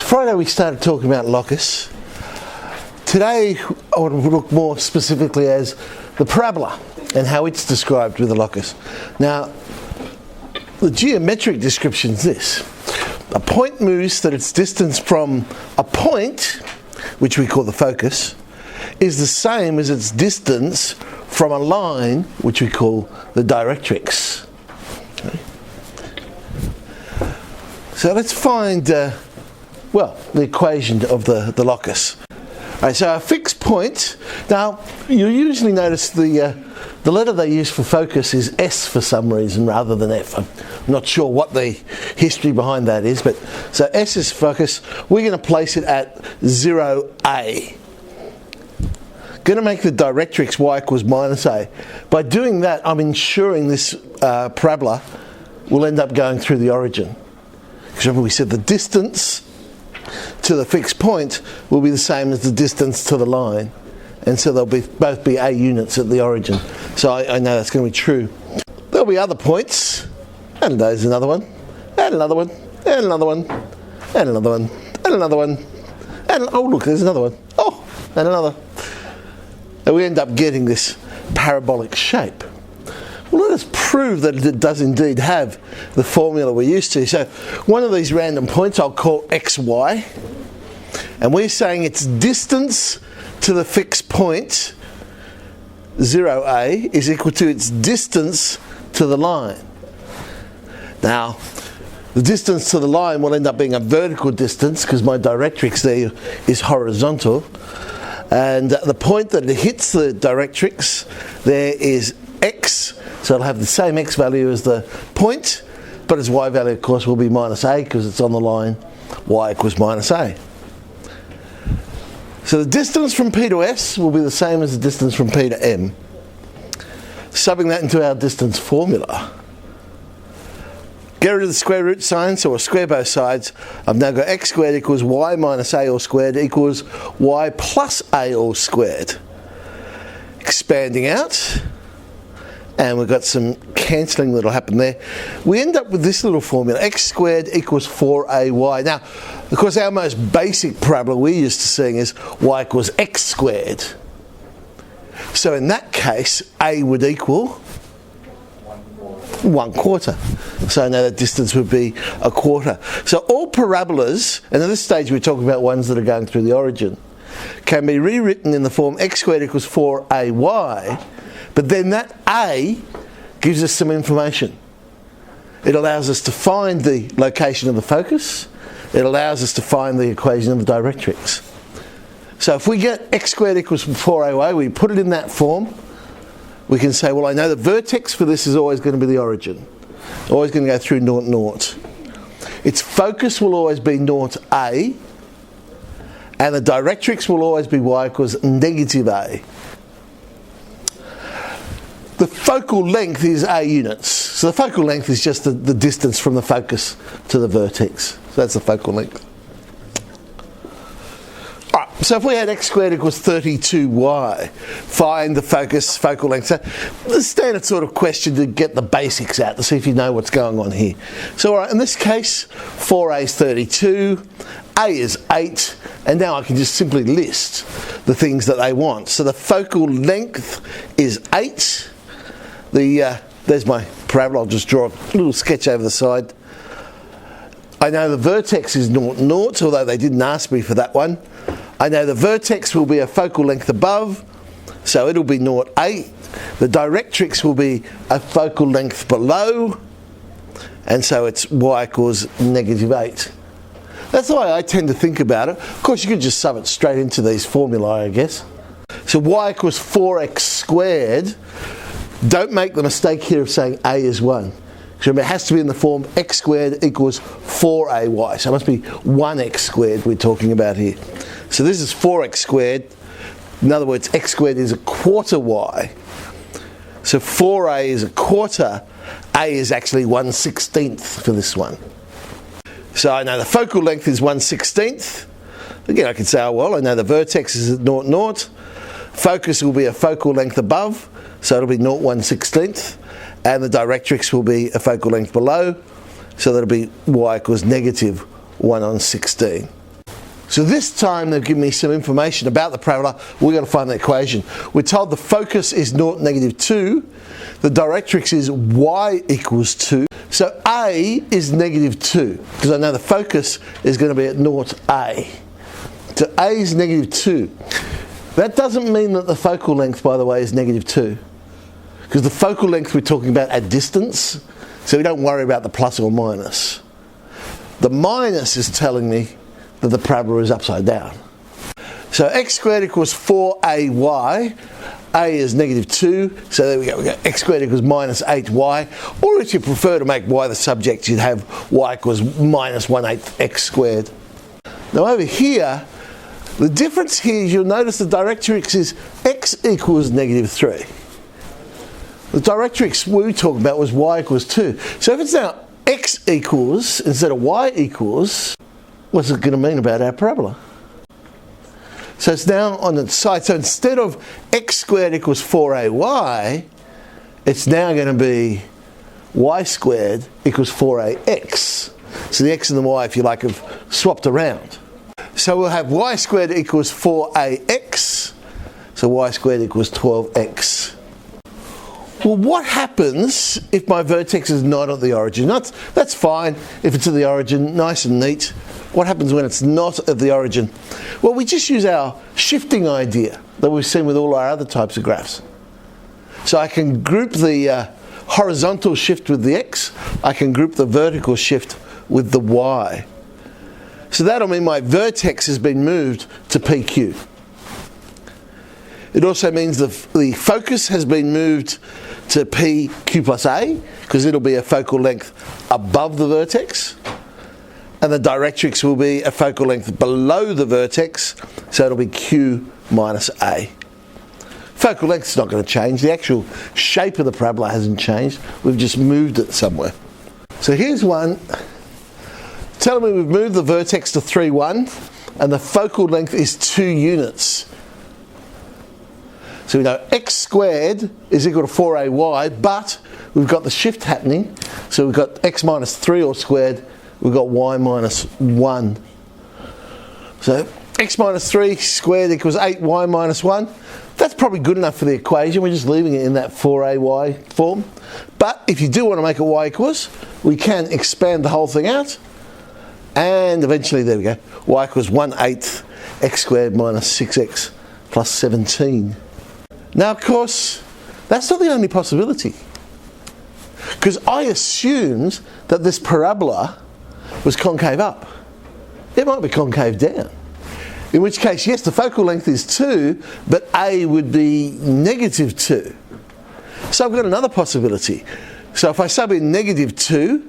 Friday we started talking about locus. Today I want to look more specifically as the parabola and how it's described with the locus. Now, the geometric description is this. A point moves that its distance from a point, which we call the focus, is the same as its distance from a line, which we call the directrix. Okay. So let's find, the equation of the locus. Right, so a fixed point. Now, you'll usually notice the letter they use for focus is S for some reason rather than F. I'm not sure what the history behind that is, but so S is focus. We're going to place it at 0A. Going to make the directrix y equals minus A. By doing that, I'm ensuring this parabola will end up going through the origin. Because remember we said the distance to the fixed point will be the same as the distance to the line, and so they'll both be A units at the origin. So I know that's going to be true. There'll be other points, and there's another one, and another one, and another one, and another one, and another one, and oh look, there's another one. Oh, and another. And we end up getting this parabolic shape. Well, let us prove that it does indeed have the formula we're used to. So one of these random points I'll call xy, and we're saying its distance to the fixed point, 0A, is equal to its distance to the line. Now, the distance to the line will end up being a vertical distance because my directrix there is horizontal, and the point that it hits the directrix there is x, so it'll have the same x value as the point, but its y value of course will be minus a because it's on the line y equals minus a. So the distance from P to S will be the same as the distance from P to M. Subbing that into our distance formula. Get rid of the square root sign, so we'll square both sides. I've now got x squared equals y minus a all squared equals y plus a all squared. Expanding out, and we've got some cancelling that'll happen there. We end up with this little formula, x squared equals 4ay. Now, of course, our most basic parabola we're used to seeing is y equals x squared. So in that case, a would equal 1/4. So I know that distance would be 1/4. So all parabolas, and at this stage we're talking about ones that are going through the origin, can be rewritten in the form x squared equals 4ay, but then that a gives us some information. It allows us to find the location of the focus. It allows us to find the equation of the directrix. So if we get x squared equals 4ay, we put it in that form, we can say, well, I know the vertex for this is always going to be the origin. Always going to go through 0, 0. Its focus will always be 0a, and the directrix will always be y equals negative a. The focal length is a units. So the focal length is just the distance from the focus to the vertex. So that's the focal length. Alright, so if we had x squared equals 32y, find the focal length. So the standard sort of question to get the basics out, to see if you know what's going on here. So alright, in this case, 4a is 32, a is 8, and now I can just simply list the things that they want. So the focal length is 8. There's my parabola. I'll just draw a little sketch over the side. I know the vertex is 0, 0, although they didn't ask me for that one. I know the vertex will be a focal length above, so it'll be 0, 8. The directrix will be a focal length below, and so it's y equals negative 8. That's the way I tend to think about it. Of course, you could just sub it straight into these formulae, I guess. So y equals 4x squared. Don't make the mistake here of saying a is 1. Because remember, it has to be in the form x squared equals 4ay. So it must be 1x squared we're talking about here. So this is 4x squared. In other words, x squared is a quarter y. So 4a is a quarter. A is actually 1/16 for this one. So I know the focal length is 1/16. Again, I could say, oh well, I know the vertex is at 0, 0. Focus will be a focal length above, so it'll be 0, 1/16. And the directrix will be a focal length below, so that'll be y equals negative 1/16. So this time they've given me some information about the parabola. We've got to find the equation. We're told the focus is 0, -2. The directrix is y equals 2. So A is -2, because I know the focus is going to be at 0, A. So A is -2. That doesn't mean that the focal length, by the way, is -2. Because the focal length we're talking about at distance, so we don't worry about the plus or minus. The minus is telling me that the parabola is upside down. So x squared equals 4ay. A is -2, so there we go. We got x squared equals -8y. Or if you prefer to make y the subject, you'd have y equals -1/8 x squared. Now over here, the difference here is you'll notice the directrix is x equals -3. The directrix we were talking about was y equals 2. So if it's now x equals instead of y equals, what's it going to mean about our parabola? So it's now on its side. So instead of x squared equals 4ay, it's now going to be y squared equals 4ax. So the x and the y, if you like, have swapped around. So we'll have y squared equals 4ax. So y squared equals 12x. Well, what happens if my vertex is not at the origin? That's fine if it's at the origin, nice and neat. What happens when it's not at the origin? Well, we just use our shifting idea that we've seen with all our other types of graphs. So I can group the horizontal shift with the x, I can group the vertical shift with the y. So that'll mean my vertex has been moved to PQ. It also means the focus has been moved to PQ plus A, because it'll be a focal length above the vertex. And the directrix will be a focal length below the vertex, so it'll be Q minus A. Focal length is not going to change. The actual shape of the parabola hasn't changed. We've just moved it somewhere. So here's one. Telling me we've moved the vertex to 3, 1, and the focal length is 2 units. So we know x squared is equal to 4ay, but we've got the shift happening. So we've got x minus 3 all squared, we've got y minus 1. So x minus 3 squared equals 8y minus 1. That's probably good enough for the equation. We're just leaving it in that 4ay form. But if you do want to make it y equals, we can expand the whole thing out. And eventually, there we go, y equals 1/8 x squared minus 6x plus 17. Now, of course, that's not the only possibility. Because I assumed that this parabola was concave up. It might be concave down. In which case, yes, the focal length is 2, but A would be -2. So I've got another possibility. So if I sub in -2,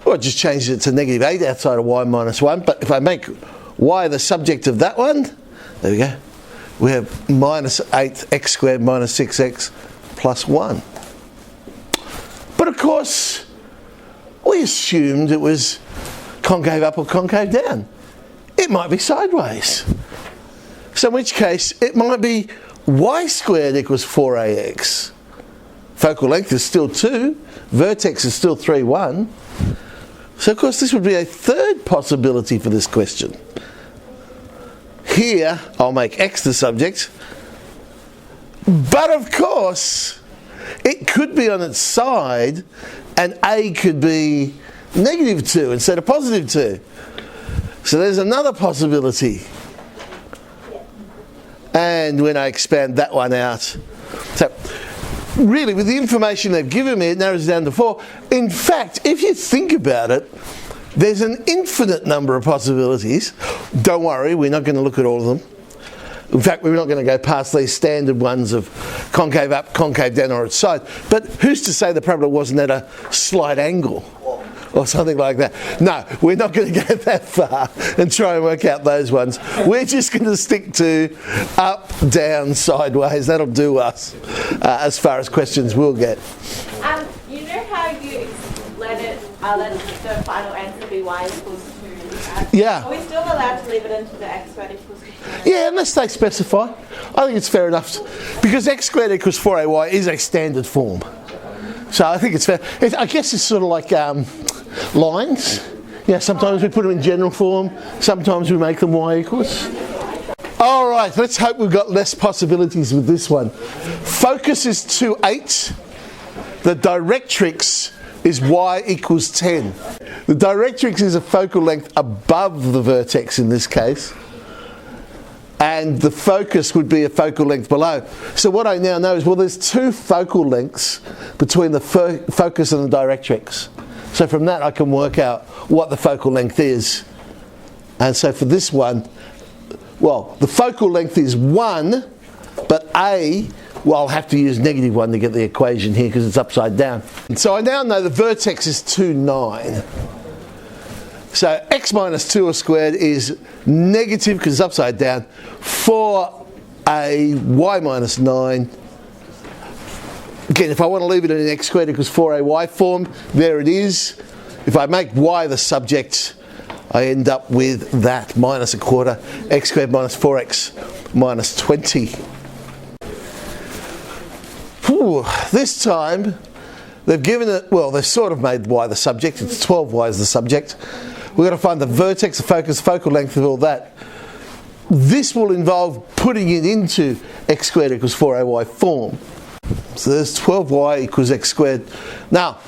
well, I just change it to -8 outside of y minus 1. But if I make y the subject of that one, there we go. We have -8 x squared minus 6x plus 1. But of course, we assumed it was concave up or concave down. It might be sideways. So in which case, it might be y squared equals 4ax. Focal length is still 2, vertex is still 3, 1. So of course, this would be a third possibility for this question. Here, I'll make x the subject, but of course, it could be on its side, and A could be -2 instead of +2. So there's another possibility. And when I expand that one out, so really, with the information they've given me, it narrows down to 4. In fact, if you think about it, there's an infinite number of possibilities. Don't worry, we're not going to look at all of them. In fact, we're not going to go past these standard ones of concave up, concave down, or its side. But who's to say the parabola wasn't at a slight angle or something like that? No, we're not going to go that far and try and work out those ones. We're just going to stick to up, down, sideways. That'll do us as far as questions we'll get. You know how you let the final answer be y equals 2? Yeah. Are we still allowed to leave it into the x squared equals 2? Yeah, unless they specify. I think it's fair enough. Because x squared equals 4ay is a standard form. So I think it's fair. I guess it's sort of like lines. Yeah, sometimes we put them in general form, sometimes we make them y equals. All right, let's hope we've got less possibilities with this one. Focus is 2, 8. The directrix is y equals 10. The directrix is a focal length above the vertex in this case, and the focus would be a focal length below. So what I now know is, well, there's 2 focal lengths between the focus and the directrix. So from that I can work out what the focal length is. And so for this one, well, the focal length is 1, but A, well, I'll have to use -1 to get the equation here because it's upside down. And so I now know the vertex is 2, 9. So x minus 2 all squared is negative because it's upside down, 4a y minus 9. Again, if I want to leave it in x squared equals 4ay form, there it is. If I make y the subject, I end up with that minus a quarter, x squared minus 4x minus 20. Whew, this time they've given it, well, they've sort of made y the subject, it's 12y is the subject. We've got to find the vertex, the focus, focal length of all that. This will involve putting it into x squared equals 4ay form. So there's 12y equals x squared. Now,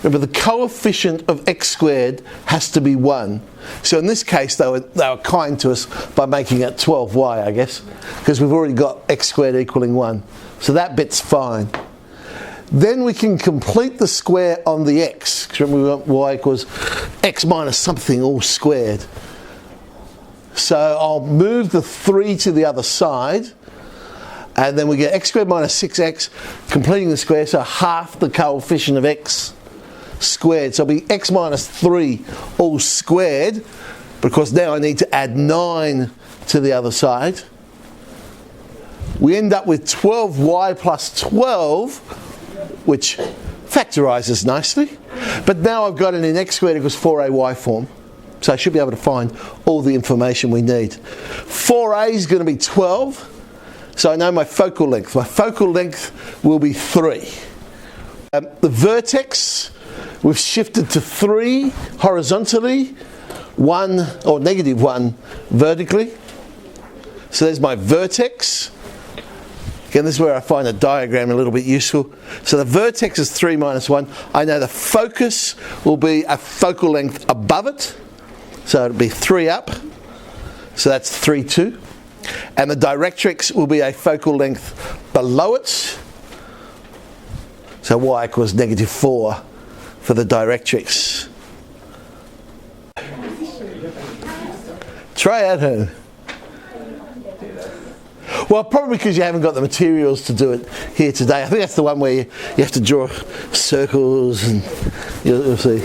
remember the coefficient of x squared has to be 1. So in this case they were kind to us by making it 12y, I guess, because we've already got x squared equaling 1. So that bit's fine. Then we can complete the square on the x, because remember we want y equals x minus something all squared. So I'll move the 3 to the other side, and then we get x squared minus 6x, completing the square, so half the coefficient of x squared. So it'll be x minus 3 all squared, because now I need to add 9 to the other side. We end up with 12y plus 12, which factorises nicely. But now I've got it in x squared equals 4ay form. So I should be able to find all the information we need. 4a is going to be 12. So I know my focal length. My focal length will be 3. The vertex, we've shifted to 3 horizontally, 1 or -1 vertically. So there's my vertex. Again, this is where I find a diagram a little bit useful. So the vertex is 3 minus 1. I know the focus will be a focal length above it. So it'll be 3 up. So that's 3, 2. And the directrix will be a focal length below it. So y equals -4 for the directrix. Try at home. Well, probably because you haven't got the materials to do it here today. I think that's the one where you have to draw circles and you'll see.